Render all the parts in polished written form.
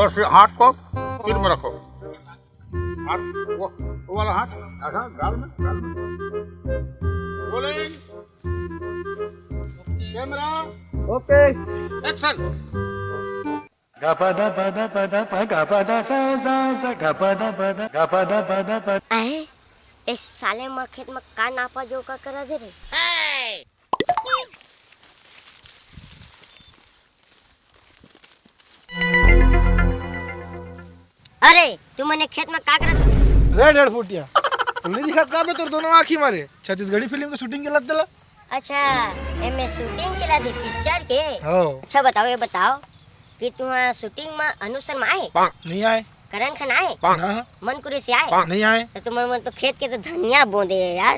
और फिर हाथ को सिर में रखो, हाथ वो वाला हाथ ऐसा गाल में रोलिंग कैमरा ओके एक्शन। इस साले मार खेत में का नापा जो का करा दे रे। अरे तू मैंने खेत में का करा था? रे 1.5 फुटिया तुम नहीं दिखा का बे तोर दोनों आँखी मारे छत्तीसगढ़ी फिल्म की शूटिंग के लग दिला। अच्छा एमे शूटिंग चला थी पिक्चर के। हो अच्छा बताओ ये बताओ कि तुम्हारा शूटिंग में अनुसर में आए नहीं आए करण खान आए ना मनकुरे से आए नहीं आए तो तुम्हारे मन तो खेत के तो धनिया बोंदे है यार।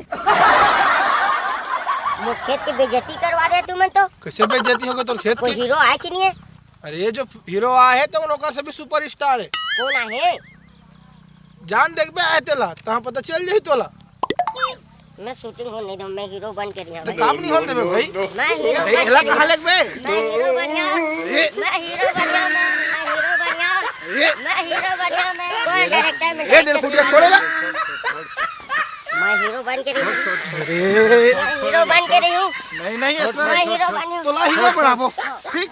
वो खेत की बेइज्जती करवा दे तुम्हें तो। कैसे बेइज्जती होगा तोर खेत कोई की? हीरो आए नहीं है? अरे ये जो हीरो आए है तो उनका सभी सुपरस्टार है। कौन आए? जान देख बे आए तेला तहां पता चल जाई तोला। मैं शूटिंग हो नहीं दूं, मैं हीरो बन के रही तो हूं। काम नहीं होन देबे भाई। मैं हीरो ए एला कहां लग बे? मैं हीरो बन गया, मैं हीरो बन गया, मैं हीरो बन गया, मैं हीरो बन गया, मैं कौन डायरेक्टर में? ये 1.5 फुटिया छोड़ेला। मैं हीरो बन के रही हूं, अरे मैं हीरो बन के रही हूं, नहीं नहीं ऐसा मैं हीरो बनी हूं। तोला हीरो बनाबो ठीक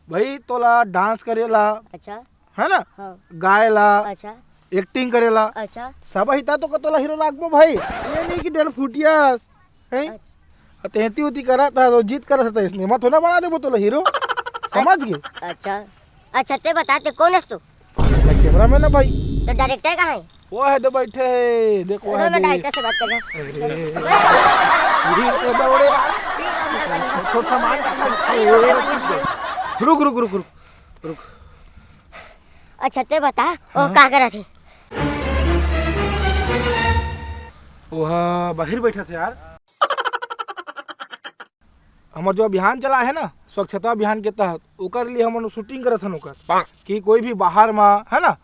भाई। तोला डांस करेला अच्छा है ना, हाँ गाएला, अच्छा एक्टिंग करेला, अच्छा सब हिता तो कतोला हीरो लागबो भाई। ये नहीं कि 1.5 फुटिया है तेहती उती करा था तो जीत करा था इसलिए मत होना बना देबो तोला हीरो समझ गए। अच्छा अच्छा ते बताते कौन है तू? कैमरा मैन है भाई। तो डायरेक्टर कहाँ है? वो है तो बैठे देखो है मैं डायरेक्टर से बात कर रहा छोटा मान रुक रुक रुक रुक रुक। अच्छा ते बता वो क्या करा थे? वह बाहर बैठा थे यार। हमार जो अभियान चला है ना स्वच्छता अभियान के तहत ओकर लिए हम शूटिंग करत हन ओकर कि कोई भी बाहर में है ना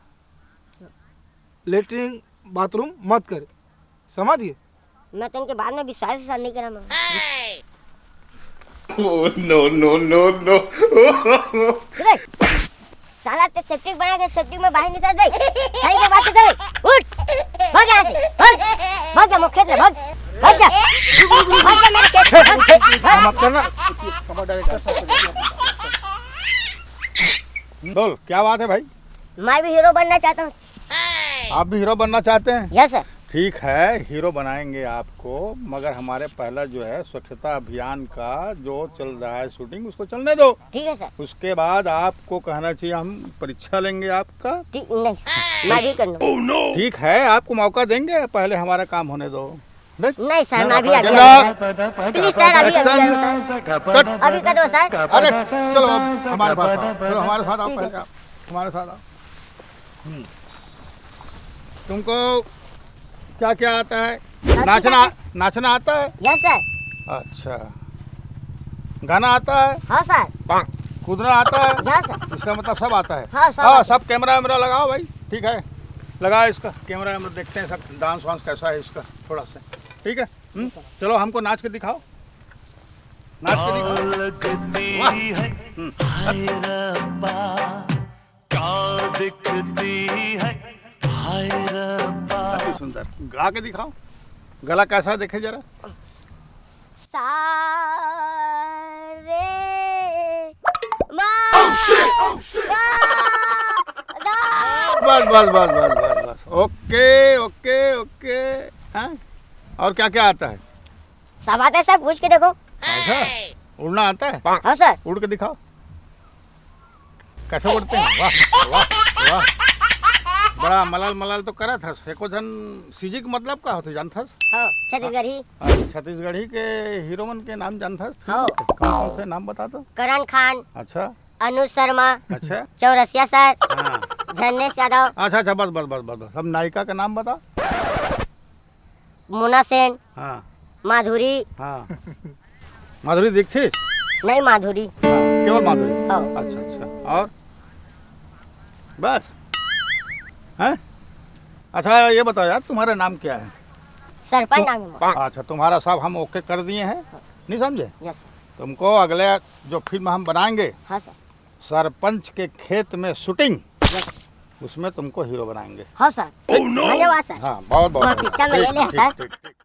लेटरिन बाथरूम मत करे समझ गए। मैं तो उनके बाद में विश्वास नहीं करा मैं। नो नो नो नो साला ते सेप्टिक बना के सेप्टिक में बाहर निकाल दे। सही के बात कर उठ भाग यहाँ से भाग जा मुखेत ले भाग भाग जा मेरे खेत मत करना हमारा डायरेक्टर बोल क्या बात है भाई? मैं भी हीरो बनना चाहता हूँ। आप भी हीरो बनना चाहते हैं? Yes sir. ठीक है हीरो बनाएंगे आपको, मगर हमारे पहला जो है स्वच्छता अभियान का जो चल रहा है शूटिंग उसको चलने दो। ठीक है सर। उसके बाद आपको कहना चाहिए हम परीक्षा लेंगे आपका। ठीक नहीं मैं भी करना। ठीक है आपको मौका देंगे, पहले हमारा काम होने दो। नहीं सर मैं भी अभी प्लीज सर अभी अभी कर दो सर। अरे चलो हमारे पास आओ, चलो हमारे साथ आओ, पहले आप हमारे साथ आओ। तुमको क्या क्या आता है? नाचना आता है? Yes sir. अच्छा गाना आता है? हाँ सर। कूदना आता है? Yes sir. इसका मतलब सब आता है। हाँ हाँ सब कैमरा वैमरा लगाओ भाई। ठीक है लगाओ इसका कैमरा वैमरा, देखते हैं सब डांस वांस कैसा है इसका थोड़ा सा। ठीक है चलो हमको नाच के दिखाओ, नाच के दिखाओ। सुंदर गा के दिखाओ, गला कैसा देखे जरा। बस बस बस बस बस बस ओके ओके ओके। हाँ और क्या क्या आता है? सब आता है सर, पूछ के देखो। अच्छा उड़ना आता है? हाँ सर। उड़ के दिखाओ कैसे उड़ते हैं। वाह वाह वाह बड़ा मलाल मलाल तो करा था। एको जन सीजी के मतलब का होते जानता? हाँ छत्तीसगढ़ी। छत्तीसगढ़ी के हीरोइन के नाम जानता? हाँ। कौन से नाम बता दो। करण खान। अच्छा अनुज शर्मा। अच्छा चौरसिया सर। हाँ झरनेश यादव। अच्छा अच्छा बस बस बस बस सब नायिका का नाम बता। मोना सेन। हाँ माधुरी। हाँ माधुरी दीक्षित? नहीं माधुरी। हाँ, केवल माधुरी। हाँ। अच्छा अच्छा और बस हैं? अच्छा ये बताओ यार तुम्हारा नाम क्या है? सरपंच नाम है। अच्छा तुम्हारा सब हम ओके कर दिए हैं, नहीं समझे? यस तुमको अगले जो फिल्म हम बनाएंगे हाँ सर। सरपंच के खेत में शूटिंग, यस उसमें तुमको हीरो बनाएंगे। हाँ सर धन्यवाद सर हाँ बहुत बहुत पिक्चर में ले ले ठीक, सर ठीक, ठीक।